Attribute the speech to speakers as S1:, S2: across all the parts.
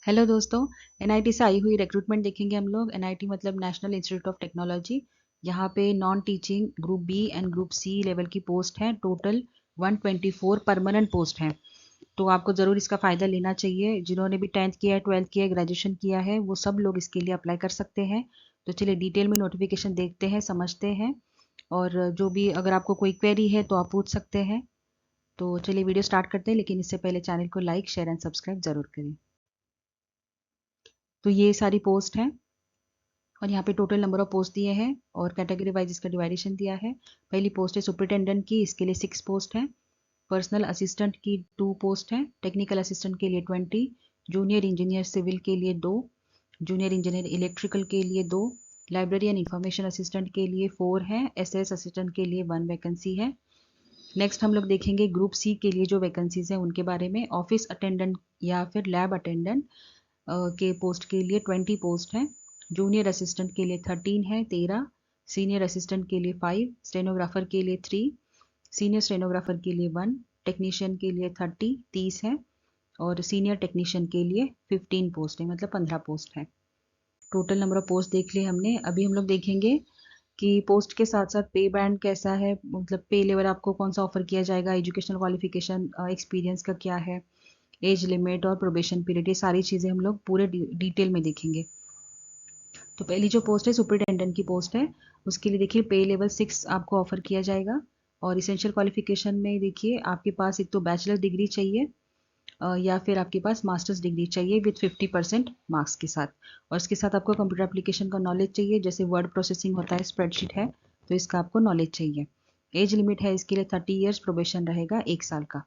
S1: Hello दोस्तों। NIT से आई हुई रिक्रूटमेंट देखेंगे हम लोग। एनआईटी मतलब नेशनल इंस्टीट्यूट ऑफ टेक्नोलॉजी। यहाँ पे non teaching group B and group C level की पोस्ट है। टोटल 124 परमानेंट पोस्ट हैं। तो आपको ज़रूर इसका फ़ायदा लेना चाहिए। जिन्होंने भी 10th किया है, 12th किया है, ग्रेजुएशन किया है, वो सब लोग इसके लिए अप्लाई कर सकते हैं। तो चलिए डिटेल में नोटिफिकेशन देखते हैं, समझते हैं। और जो भी अगर आपको कोई क्वेरी है तो आप पूछ सकते हैं। तो चलिए वीडियो स्टार्ट करते हैं, लेकिन इससे पहले चैनल को लाइक शेयर एंड सब्सक्राइब ज़रूर करें। तो ये सारी पोस्ट हैं और यहाँ पे टोटल नंबर ऑफ पोस्ट दिए हैं और कैटेगरी वाइज इसका डिवाइडेशन दिया है। पहली पोस्ट है सुपरिटेंडेंट की, इसके लिए 6 पोस्ट हैं। पर्सनल असिस्टेंट की 2 पोस्ट हैं। टेक्निकल असिस्टेंट के लिए 20। जूनियर इंजीनियर सिविल के लिए 2। जूनियर इंजीनियर इलेक्ट्रिकल के लिए 2। लाइब्रेरी एंड इंफॉर्मेशन असिस्टेंट के लिए 4 हैं। एसएस असिस्टेंट के लिए 1 वैकेंसी है। नेक्स्ट हम लोग देखेंगे ग्रुप सी के लिए जो वैकेंसीज हैं उनके बारे में। ऑफिस अटेंडेंट या फिर लैब अटेंडेंट के पोस्ट के लिए 20 पोस्ट हैं। जूनियर असिस्टेंट के लिए 13 है, 13। सीनियर असिस्टेंट के लिए 5। स्टेनोग्राफर के लिए 3। सीनियर स्टेनोग्राफर के लिए 1। टेक्नीशियन के लिए 30 है। और सीनियर टेक्नीशियन के लिए 15 पोस्ट है, मतलब 15 पोस्ट है। टोटल नंबर ऑफ पोस्ट देख लिए हमने। अभी हम लोग देखेंगे कि पोस्ट के साथ साथ पे बैंड कैसा है, मतलब पे लेवल आपको कौन सा ऑफर किया जाएगा, एजुकेशनल क्वालिफिकेशन, एक्सपीरियंस का क्या है, एज लिमिट और प्रोबेशन पीरियड, ये सारी चीज़ें हम लोग पूरे डिटेल में देखेंगे। तो पहली जो पोस्ट है सुपरिटेंडेंट की पोस्ट है, उसके लिए देखिए पे लेवल 6 आपको ऑफर किया जाएगा। और इसेंशियल क्वालिफिकेशन में देखिए आपके पास एक तो बैचलर डिग्री चाहिए या फिर आपके पास मास्टर्स डिग्री चाहिए विथ 50% मार्क्स के साथ। और इसके साथ आपको कंप्यूटर एप्लीकेशन का नॉलेज चाहिए, जैसे वर्ड प्रोसेसिंग होता है, स्प्रेडशीट है, तो इसका आपको नॉलेज चाहिए। एज लिमिट है इसके लिए 30 ईयर्स, प्रोबेशन रहेगा 1 साल का।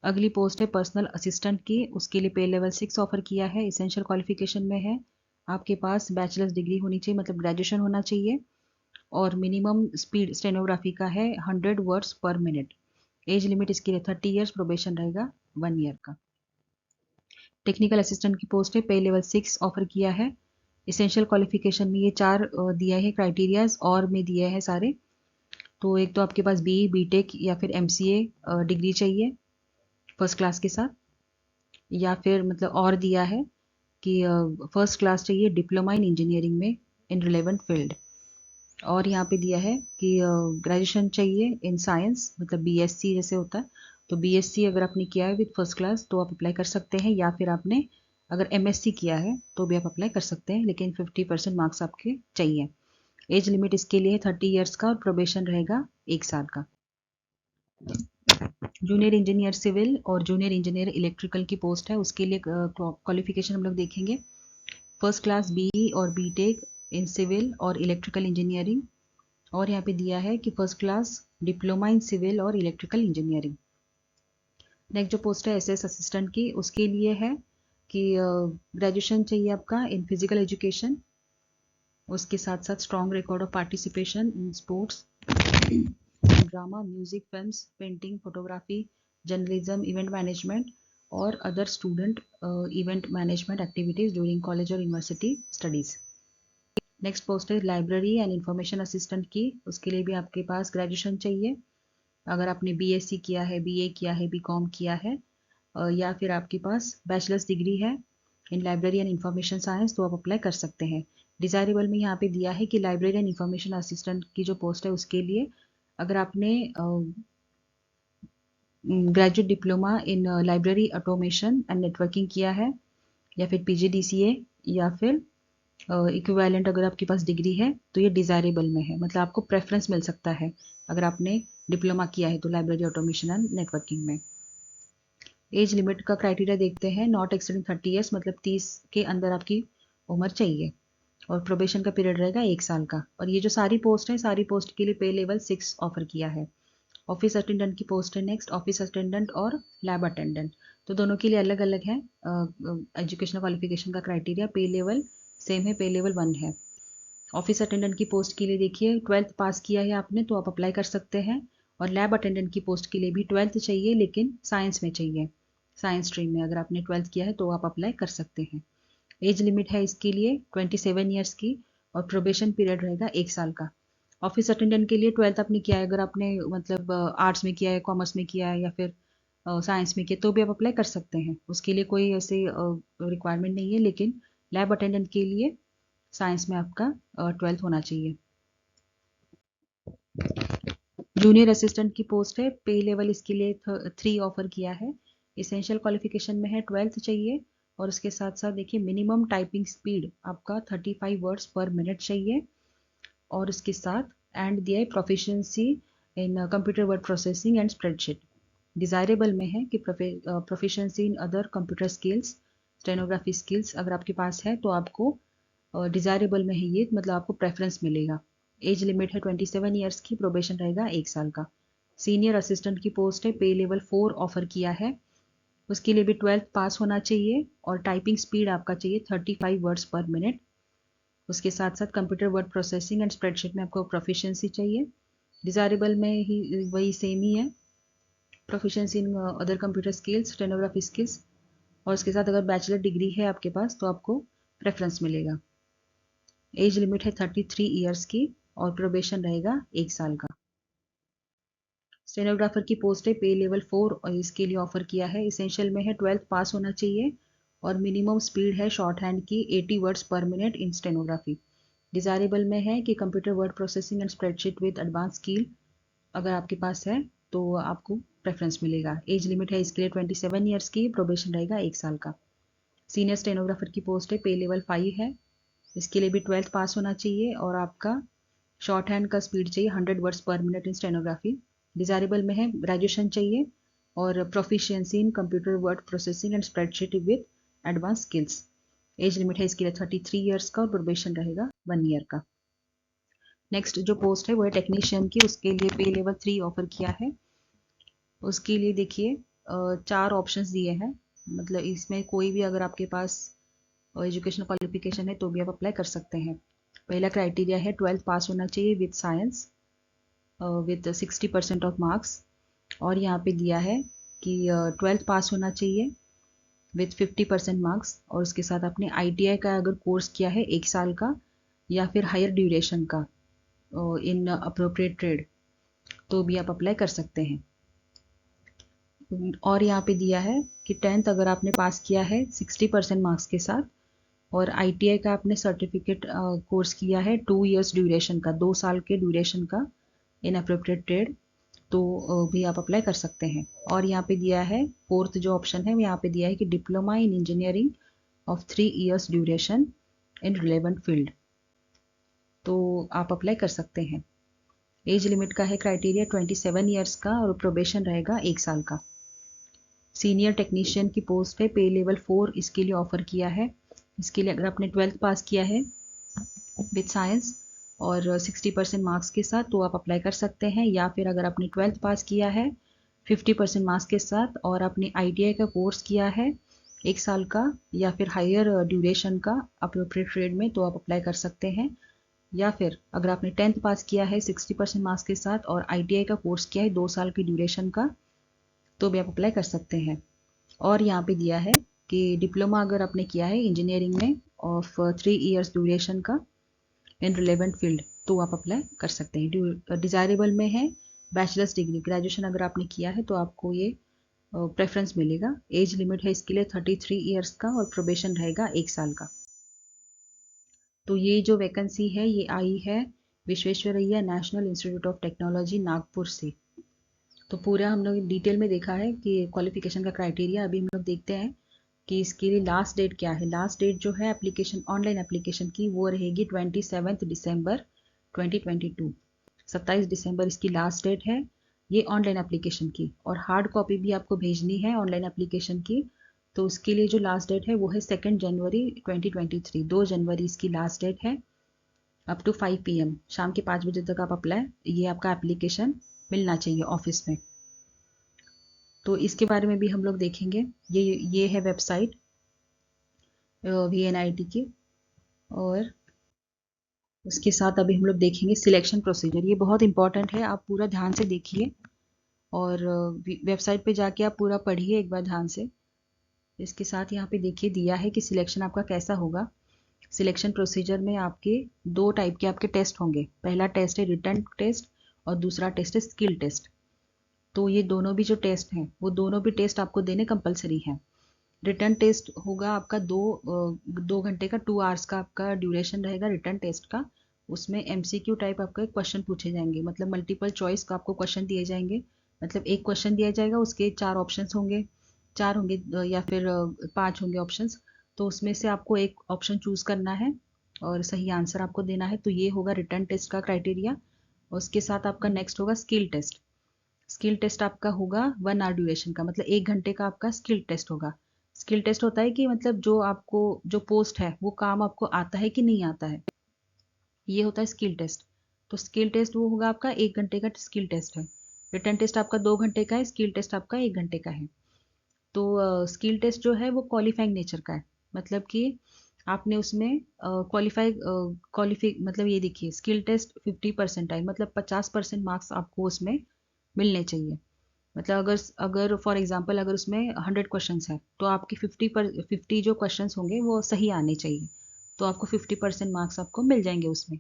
S1: अगली पोस्ट है पर्सनल असिस्टेंट की, उसके लिए पे लेवल 6 ऑफर किया है। इसेंशियल क्वालिफिकेशन में है आपके पास बैचलर्स डिग्री होनी चाहिए, मतलब ग्रेजुएशन होना चाहिए। और मिनिमम स्पीड स्टेनोग्राफी का है 100 वर्ड्स पर मिनट। एज लिमिट इसके लिए 30 ईयर्स, प्रोबेशन रहेगा 1 ईयर का। टेक्निकल असिस्टेंट की पोस्ट है, पे लेवल 6 ऑफर किया है। इसेंशियल क्वालिफिकेशन में ये 4 दिया है क्राइटेरियाज, और में दिया है सारे। तो एक तो आपके पास बी बीटेक या फिर एमसीए डिग्री चाहिए फर्स्ट क्लास के साथ, या फिर मतलब और दिया है कि फर्स्ट क्लास चाहिए डिप्लोमा इन इंजीनियरिंग में इन रिलेवेंट फील्ड। और यहाँ पे दिया है कि ग्रेजुएशन चाहिए इन साइंस, मतलब बीएससी जैसे होता है। तो बीएससी अगर आपने किया है विद फर्स्ट क्लास तो आप अप्लाई कर सकते हैं, या फिर आपने अगर एमएससी किया है तो भी आप अप्लाई कर सकते हैं, लेकिन 50% मार्क्स आपके चाहिए। एज लिमिट इसके लिए 30 ईयर्स का और प्रोबेशन रहेगा 1 साल का। जूनियर इंजीनियर सिविल और जूनियर इंजीनियर इलेक्ट्रिकल की पोस्ट है, उसके लिए क्वालिफिकेशन हम लोग देखेंगे। फर्स्ट क्लास बी और बीटेक इन सिविल और इलेक्ट्रिकल इंजीनियरिंग। और यहाँ पे दिया है कि first class diploma in civil और इलेक्ट्रिकल इंजीनियरिंग। नेक्स्ट जो पोस्ट है एसएस असिस्टेंट की, उसके लिए है कि ग्रेजुएशन चाहिए आपका इन फिजिकल एजुकेशन, उसके साथ साथ strong record of participation in sports, drama, music, films, painting, photography, journalism, event management और other student event management activities during college और यूनिवर्सिटी स्टडीज। नेक्स्ट पोस्ट है लाइब्रेरी एंड इंफॉर्मेशन असिस्टेंट की, उसके लिए भी आपके पास ग्रेजुएशन चाहिए। अगर आपने बीएससी किया है, बीए किया है, बीकॉम किया है, या फिर आपके पास बैचलर्स डिग्री है इन लाइब्रेरी एंड इंफॉर्मेशन साइंस, तो आप अप्लाई कर सकते हैं। डिजायरेबल में यहाँ पे दिया है कि लाइब्रेरी एंड इंफॉर्मेशन असिस्टेंट की जो पोस्ट है उसके लिए अगर आपने graduate diploma in library automation and networking किया है, या फिर पीजीडीसीए, या फिर इक्विवेलेंट अगर आपके पास डिग्री है, तो ये डिज़ायरेबल में है, मतलब आपको प्रेफरेंस मिल सकता है अगर आपने डिप्लोमा किया है तो लाइब्रेरी ऑटोमेशन एंड नेटवर्किंग में। एज लिमिट का क्राइटेरिया देखते हैं, नॉट एक्सीडिंग 30 ईयर्स, मतलब 30 के अंदर आपकी उम्र चाहिए। और प्रोबेशन का पीरियड रहेगा 1 साल का। और ये जो सारी पोस्ट है, सारी पोस्ट के लिए पे लेवल 6 ऑफर किया है। ऑफिस अटेंडेंट की पोस्ट है नेक्स्ट, ऑफिस अटेंडेंट और लैब अटेंडेंट। तो दोनों के लिए अलग अलग है एजुकेशनल क्वालिफिकेशन का क्राइटेरिया। पे लेवल सेम है, पे लेवल 1 है। ऑफिस अटेंडेंट की पोस्ट के लिए देखिए 12th पास किया है आपने तो आप अप्लाई कर सकते हैं। और लैब अटेंडेंट की पोस्ट के लिए भी 12th चाहिए, लेकिन साइंस में चाहिए, साइंस स्ट्रीम में अगर आपने 12th किया है तो आप अप्लाई कर सकते हैं। एज लिमिट है इसके लिए 27 ईयर्स की और प्रोबेशन पीरियड रहेगा 1 साल का। ऑफिस अटेंडेंट के लिए 12th आपने किया है, अगर आपने मतलब आर्ट्स में किया है, कॉमर्स में किया है, या फिर साइंस में किया तो भी आप अप्लाई कर सकते हैं, उसके लिए कोई ऐसे रिक्वायरमेंट नहीं है, लेकिन लैब अटेंडेंट के लिए साइंस में आपका 12th होना चाहिए। जूनियर असिस्टेंट की पोस्ट है, पे लेवल इसके लिए 3 ऑफर किया है। इसेंशियल क्वालिफिकेशन में है 12th चाहिए, और उसके साथ साथ देखिए मिनिमम टाइपिंग स्पीड आपका 35 वर्ड्स पर मिनट चाहिए, और उसके साथ एंड दिया है proficiency in computer word processing and spreadsheet. Desirable में है कि proficiency in other computer skills, stenography skills अगर आपके पास है तो आपको डिज़ायरेबल में है ये, मतलब आपको प्रेफरेंस मिलेगा। एज लिमिट है 27 ईयर्स की, प्रोबेशन रहेगा 1 साल का। सीनियर असिस्टेंट की पोस्ट है, पे लेवल 4 ऑफर किया है, उसके लिए भी 12th पास होना चाहिए, और टाइपिंग स्पीड आपका चाहिए 35 वर्ड्स पर मिनट। उसके साथ साथ computer word processing and spreadsheet में आपको प्रोफिशिएंसी चाहिए। डिज़ायरेबल में ही वही सेम ही है, proficiency in other computer skills, stenography skills, और उसके साथ अगर बैचलर डिग्री है आपके पास तो आपको प्रेफरेंस मिलेगा। एज लिमिट है 33 ईयर्स की, और प्रोबेशन रहेगा 1 साल का। स्टेनोग्राफर की पोस्ट है, पे लेवल 4 और इसके लिए ऑफर किया है। इसेंशियल में है 12th पास होना चाहिए, और मिनिमम स्पीड है शॉर्ट हैंड की 80 वर्ड्स पर मिनट इन स्टेनोग्राफी। डिज़ायरेबल में है कि computer word processing and spreadsheet with advance skill अगर आपके पास है तो आपको प्रेफरेंस मिलेगा। एज लिमिट है इसके लिए 27 ईयर्स की, प्रोबेशन रहेगा 1 साल का। सीनियर स्टेनोग्राफर की पोस्ट है, पे लेवल 5 है, इसके लिए भी 12th पास होना चाहिए, और आपका शॉर्ट हैंड का स्पीड चाहिए 100 वर्ड्स पर मिनट इन स्टेनोग्राफी। डिज़ायरेबल में है ग्रेजुएशन चाहिए, और proficiency in computer word processing and spreadsheet with advance skills. Age limit है इसके लिए 33 ईयर्स का, और प्रोबेशन रहेगा 1 ईयर का। नेक्स्ट जो पोस्ट है वो है टेक्नीशियन की, उसके लिए पे लेवल 3 ऑफर किया है। उसके लिए देखिए 4 ऑप्शंस दिए हैं, मतलब इसमें कोई भी अगर आपके पास एजुकेशनल क्वालिफिकेशन है तो भी आप अप्लाई कर सकते हैं। पहला क्राइटेरिया है 12th पास होना चाहिए with science with 60% of marks, और यहाँ पे दिया है कि 12th पास होना चाहिए विद 50% मार्क्स, और उसके साथ आपने ITI का अगर कोर्स किया है 1 साल का, या फिर हायर ड्यूरेशन का इन अप्रोप्रिएट ट्रेड, तो भी आप अप्लाई कर सकते हैं। और यहाँ पे दिया है कि 10th अगर आपने पास किया है 60% मार्क्स के साथ, और ITI का आपने सर्टिफिकेट कोर्स किया है 2 इयर्स ड्यूरेशन का, 2 साल के ड्यूरेशन का इन अप्रोप्रिएट ट्रेड, तो भी आप अप्लाई कर सकते हैं। और यहाँ पे दिया है 4th जो ऑप्शन है यहाँ पे दिया है कि diploma in engineering of 3 years duration in relevant field, तो आप अप्लाई कर सकते हैं। एज लिमिट का है क्राइटेरिया 27 ईयर्स का, और प्रोबेशन रहेगा 1 साल का। सीनियर टेक्नीशियन की पोस्ट है, पे लेवल 4 इसके लिए ऑफर किया है। इसके लिए अगर आपने 12th पास किया है विद साइंस और 60% मार्क्स के साथ तो आप अप्लाई कर सकते हैं, या फिर अगर आपने 12th पास किया है 50% मार्क्स के साथ और आपने ITI का कोर्स किया है 1 साल का, या फिर हायर ड्यूरेशन का अप्रोप्रिएट ट्रेड में, तो आप अप्लाई कर सकते हैं। या फिर अगर आपने 10th पास किया है 60% मार्क्स के साथ और ITI का कोर्स किया है 2 साल की ड्यूरेशन का, तो भी आप अप्लाई कर सकते हैं। और यहाँ पे दिया है कि डिप्लोमा अगर आपने किया है इंजीनियरिंग में ऑफ 3 इयर्स ड्यूरेशन का इन रिलेवेंट फील्ड, तो आप अप्लाई कर सकते हैं। डिज़ायरेबल में है बैचलर्स डिग्री, ग्रेजुएशन अगर आपने किया है तो आपको ये प्रेफरेंस मिलेगा। एज लिमिट है इसके लिए 33 ईयर्स का, और प्रोबेशन रहेगा 1 साल का। तो ये जो वैकेंसी है ये आई है Visvesvaraya national institute of technology Nagpur से। तो पूरा हम लोग डिटेल में देखा है कि क्वालिफिकेशन का क्राइटेरिया। अभी हम लोग देखते हैं कि इसके लिए लास्ट डेट क्या है। लास्ट डेट जो है एप्लीकेशन, ऑनलाइन एप्लीकेशन की, वो रहेगी 27 दिसंबर 2022। 27 दिसंबर इसकी लास्ट डेट है ये ऑनलाइन एप्लीकेशन की, और हार्ड कॉपी भी आपको भेजनी है ऑनलाइन एप्लीकेशन की। तो उसके लिए जो लास्ट डेट है वो है 2 जनवरी 2023, 2 जनवरी इसकी लास्ट डेट है। अप टू 5 PM, शाम के 5 बजे तक आप अप्लाई, ये आपका एप्लीकेशन मिलना चाहिए ऑफिस में। तो इसके बारे में भी हम लोग देखेंगे। ये है वेबसाइट VNIT की, और उसके साथ अभी हम लोग देखेंगे सिलेक्शन प्रोसीजर। ये बहुत इंपॉर्टेंट है, आप पूरा ध्यान से देखिए, और वेबसाइट पे जाके आप पूरा पढ़िए एक बार ध्यान से। इसके साथ यहाँ पे देखिए दिया है कि सिलेक्शन आपका कैसा होगा। सिलेक्शन प्रोसीजर में आपके 2 टाइप के आपके टेस्ट होंगे। पहला टेस्ट है रिटन टेस्ट, और दूसरा टेस्ट है स्किल टेस्ट। तो ये दोनों भी जो टेस्ट हैं वो दोनों भी टेस्ट आपको देने कंपलसरी हैं। रिटर्न टेस्ट होगा आपका 2 घंटे का, 2 आवर्स का आपका ड्यूरेशन रहेगा रिटर्न टेस्ट का। उसमें एमसीक्यू टाइप आपका क्वेश्चन पूछे जाएंगे, मतलब मल्टीपल चॉइस का आपको क्वेश्चन दिए जाएंगे। मतलब एक क्वेश्चन दिया जाएगा, उसके 4 ऑप्शंस होंगे, 4 होंगे या फिर 5 होंगे ऑप्शंस। तो उसमें से आपको एक ऑप्शन चूज करना है और सही आंसर आपको देना है। तो ये होगा रिटर्न टेस्ट का क्राइटेरिया। उसके साथ आपका नेक्स्ट होगा स्किल टेस्ट। स्किल टेस्ट आपका होगा 1 आवर ड्यूरेशन का, मतलब 1 घंटे का आपका स्किल टेस्ट होगा। स्किल टेस्ट होता है कि मतलब जो आपको जो पोस्ट है वो काम आपको आता है कि नहीं आता है, ये होता है स्किल टेस्ट। तो स्किल टेस्ट वो होगा आपका 1 घंटे का स्किल टेस्ट है। रिटर्न टेस्ट आपका 2 घंटे का है, स्किल टेस्ट आपका 1 घंटे का है। तो स्किल टेस्ट जो है वो क्वालिफाइंग नेचर का है, मतलब कि आपने उसमें क्वालिफाई मतलब ये देखिए, स्किल टेस्ट 50% आए, मतलब 50% मार्क्स आपको उसमें मिलने चाहिए। मतलब अगर फॉर एग्जांपल अगर उसमें 100 क्वेश्चंस है तो आपकी 50 जो क्वेश्चंस होंगे वो सही आने चाहिए, तो आपको 50% मार्क्स आपको मिल जाएंगे उसमें।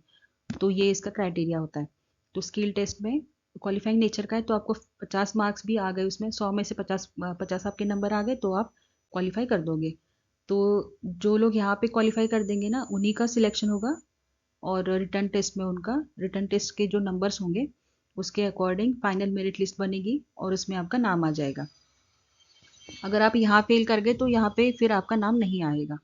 S1: तो ये इसका क्राइटेरिया होता है। तो स्किल टेस्ट में क्वालिफाइंग नेचर का है, तो आपको 50 मार्क्स भी आ गए उसमें, 100 में से 50 आपके नंबर आ गए तो आप क्वालिफाई कर दोगे। तो जो लोग यहाँ पे क्वालिफाई कर देंगे ना उन्हीं का सिलेक्शन होगा, और रिटर्न टेस्ट में उनका रिटर्न टेस्ट के जो नंबर्स होंगे उसके अकॉर्डिंग फाइनल मेरिट लिस्ट बनेगी और उसमें आपका नाम आ जाएगा। अगर आप यहाँ फेल कर गए तो यहाँ पे फिर आपका नाम नहीं आएगा।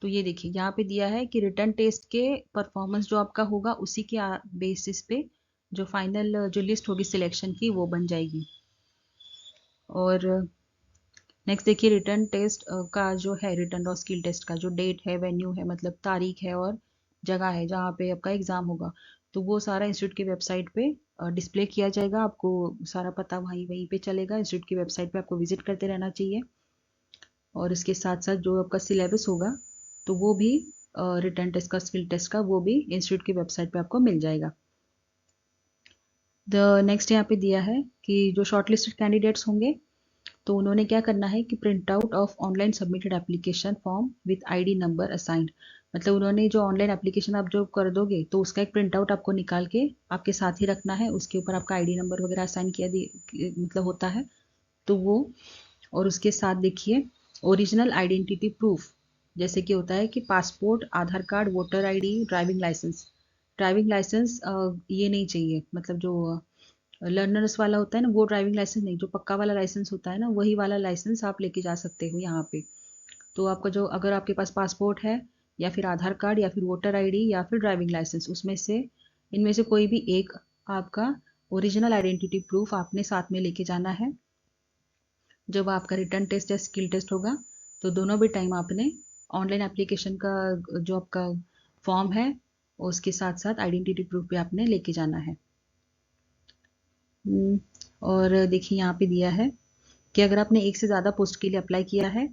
S1: तो ये देखिए यहाँ पे दिया है कि रिटर्न टेस्ट के परफॉर्मेंस जो आपका होगा उसी के बेसिस पे जो फाइनल जो लिस्ट होगी सिलेक्शन की वो बन जाएगी। और नेक्स्ट देखिए रिटर्न टेस्ट का जो है, रिटर्न और स्किल टेस्ट का जो डेट है, वेन्यू है, मतलब तारीख है और जगह है जहाँ पे आपका एग्जाम होगा, तो वो सारा इंस्टीट्यूट की वेबसाइट पे डिस्प्ले किया जाएगा। आपको सारा पता वहीं वहीं पे चलेगा, इंस्टीट्यूट की वेबसाइट पे आपको विजिट करते रहना चाहिए। और इसके साथ साथ जो आपका सिलेबस होगा तो वो भी रिटर्न टेस्ट का, स्किल टेस्ट का, वो भी इंस्टीट्यूट की वेबसाइट पे आपको मिल जाएगा। द नेक्स्ट यहाँ पे दिया है कि जो शॉर्टलिस्टेड कैंडिडेट्स होंगे तो उन्होंने क्या करना है कि print out of online submitted application form with ID number assigned. मतलब उन्होंने जो ऑनलाइन एप्लीकेशन आप जो कर दोगे तो उसका एक प्रिंट आउट आपको निकाल के आपके साथ ही रखना है, उसके ऊपर आपका आईडी नंबर वगैरह असाइन मतलब होता है तो वो। और उसके साथ देखिए ओरिजिनल आइडेंटिटी प्रूफ, जैसे कि होता है कि passport, Aadhaar card, voter ID, driving licence. Driving licence ये नहीं चाहिए, मतलब जो लर्नर्स वाला होता है ना वो ड्राइविंग लाइसेंस नहीं, जो पक्का वाला लाइसेंस होता है ना वही वाला लाइसेंस आप लेके जा सकते हो यहाँ पे। तो आपका जो, अगर आपके पास पासपोर्ट है या फिर आधार कार्ड या फिर वोटर आईडी या फिर ड्राइविंग लाइसेंस, उसमें से इनमें से कोई भी एक आपका ओरिजिनल आइडेंटिटी प्रूफ आपने साथ में लेके जाना है जब आपका रिटर्न टेस्ट या स्किल टेस्ट होगा। तो दोनों भी टाइम आपने ऑनलाइन एप्लीकेशन का जो आपका फॉर्म है उसके साथ साथ आइडेंटिटी प्रूफ भी आपने लेके जाना है। और देखिए यहाँ पे दिया है कि अगर आपने एक से ज़्यादा पोस्ट के लिए अप्लाई किया है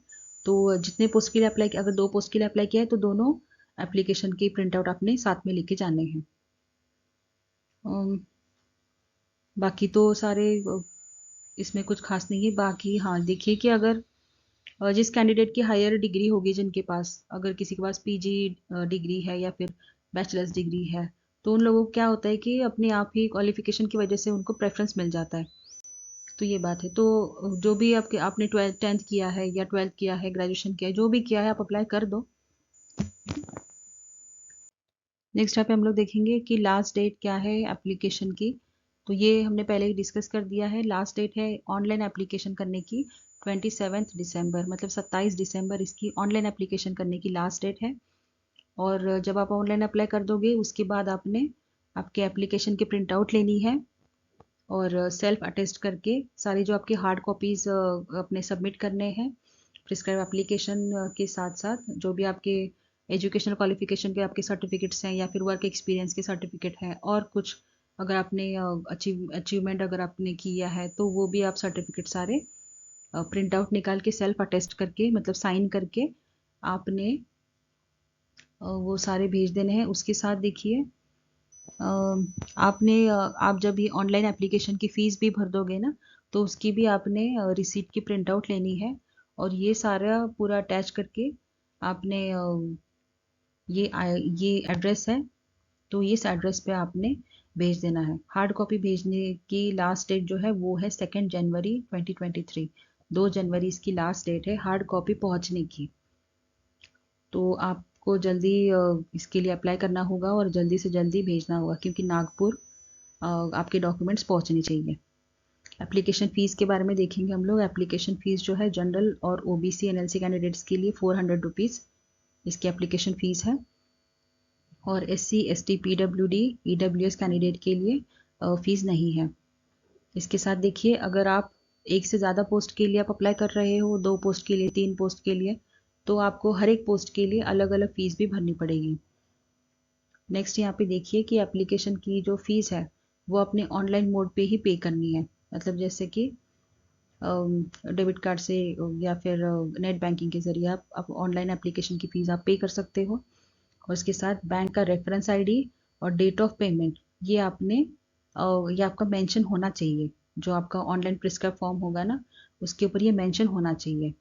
S1: तो जितने पोस्ट के लिए अप्लाई किया, अगर 2 पोस्ट के लिए अप्लाई किया है तो दोनों एप्लीकेशन की प्रिंट आउट आपने साथ में लेके जाने हैं। बाकी तो सारे इसमें कुछ खास नहीं है। बाकी हाँ देखिए कि अगर जिस कैंडिडेट की हायर डिग्री होगी, जिनके पास, अगर किसी के पास पीजी डिग्री है या फिर बैचलर्स डिग्री है, तो उन लोगों को क्या होता है कि अपने आप ही क्वालिफिकेशन की वजह से उनको प्रेफरेंस मिल जाता है। तो ये बात है। तो जो भी आपने 10th किया है या 12th किया है, ग्रेजुएशन किया है, जो भी किया है आप अप्लाई कर दो। नेक्स्ट यहाँ पे हम लोग देखेंगे कि लास्ट डेट क्या है एप्लीकेशन की। तो ये हमने पहले ही डिस्कस कर दिया है। लास्ट डेट है ऑनलाइन एप्लीकेशन करने की 27 दिसंबर, मतलब 27 दिसंबर इसकी ऑनलाइन एप्लीकेशन करने की लास्ट डेट है। और जब आप ऑनलाइन अप्लाई कर दोगे उसके बाद आपने आपके एप्लीकेशन की प्रिंट आउट लेनी है और सेल्फ अटेस्ट करके सारी जो आपकी हार्ड कॉपीज अपने सबमिट करने हैं प्रिस्क्राइब एप्लीकेशन के साथ साथ जो भी आपके एजुकेशनल क्वालिफिकेशन के आपके सर्टिफिकेट्स हैं या फिर वर्क एक्सपीरियंस के सर्टिफिकेट हैं, और कुछ अगर आपने अचीवमेंट अगर आपने किया है तो वो भी आप सर्टिफिकेट सारे प्रिंट आउट निकाल के सेल्फ अटेस्ट करके, मतलब साइन करके आपने वो सारे भेज देने हैं। उसके साथ देखिए आप जब ये ऑनलाइन एप्लीकेशन की फ़ीस भी भर दोगे ना तो उसकी भी आपने रिसीट की प्रिंट आउट लेनी है, और ये सारा पूरा अटैच करके आपने ये एड्रेस है तो इस एड्रेस पे आपने भेज देना है। हार्ड कॉपी भेजने की लास्ट डेट जो है वो है 2 जनवरी 2023। 2 जनवरी इसकी लास्ट डेट है हार्ड कॉपी पहुंचने की। तो आपको जल्दी इसके लिए अप्लाई करना होगा और जल्दी से जल्दी भेजना होगा, क्योंकि नागपुर आपके डॉक्यूमेंट्स पहुंचने चाहिए। एप्लीकेशन फ़ीस के बारे में देखेंगे हम लोग। एप्लीकेशन फ़ीस जो है जनरल और ओबीसी एनएलसी कैंडिडेट्स के लिए 400 रुपीज़ इसकी एप्लीकेशन फ़ीस है, और SC ST PWD EWS candidate के लिए फ़ीस नहीं है। इसके साथ देखिए, अगर आप एक से ज़्यादा पोस्ट के लिए आप अप्लाई कर रहे हो, 2 पोस्ट के लिए, 3 पोस्ट के लिए, तो आपको हर एक पोस्ट के लिए अलग अलग फ़ीस भी भरनी पड़ेगी। नेक्स्ट यहाँ पे देखिए कि एप्लीकेशन की जो फ़ीस है वो अपने ऑनलाइन मोड पे ही पे करनी है। मतलब जैसे कि डेबिट कार्ड से या फिर नेट बैंकिंग के ज़रिए आप ऑनलाइन एप्लीकेशन की फ़ीस आप पे कर सकते हो। और उसके साथ बैंक का रेफरेंस आईडी और डेट ऑफ पेमेंट ये ये आपका मेंशन होना चाहिए। जो आपका ऑनलाइन प्रिस्क्राइब फॉर्म होगा ना, उसके ऊपर ये मेंशन होना चाहिए।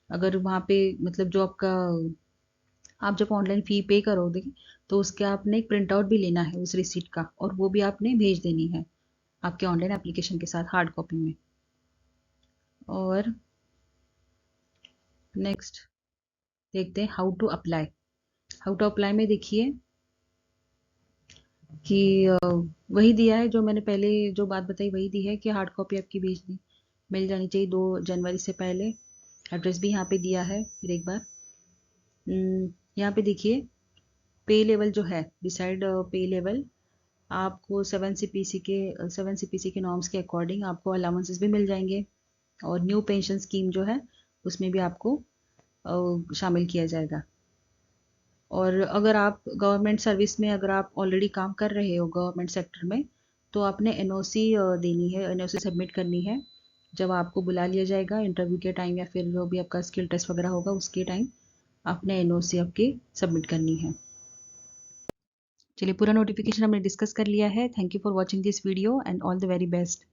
S1: अगर वहाँ पे मतलब जो आपका आप जब ऑनलाइन फ़ी पे करोगे तो उसके आपने एक प्रिंट आउट भी लेना है उस रिसीट का, और वो भी आपने भेज देनी है आपके ऑनलाइन एप्लीकेशन के साथ हार्ड कॉपी में। और नेक्स्ट देखते हैं how to apply. How to apply में देखिए कि वही दिया है जो मैंने पहले जो बात बताई, वही दी है कि हार्ड कॉपी आपकी भेजनी मिल जानी चाहिए 2 जनवरी से पहले। एड्रेस भी यहाँ पे दिया है फिर एक बार। यहाँ पे देखिए पे लेवल जो है, डिसाइड पे लेवल आपको 7 CPC के नॉर्म्स के अकॉर्डिंग आपको अलाउंसेस भी मिल जाएंगे, और न्यू पेंशन स्कीम जो है उसमें भी आपको शामिल किया जाएगा। और अगर आप गवर्नमेंट सर्विस में अगर आप ऑलरेडी काम कर रहे हो गवर्नमेंट सेक्टर में, तो आपने एनओसी देनी है, एनओसी सबमिट करनी है। जब आपको बुला लिया जाएगा इंटरव्यू के टाइम या फिर जो भी आपका स्किल टेस्ट वगैरह होगा उसके टाइम आपने एनओसी आपकी सबमिट करनी है। चलिए, पूरा नोटिफिकेशन हमने डिस्कस कर लिया है। Thank you for watching this video and all the very best.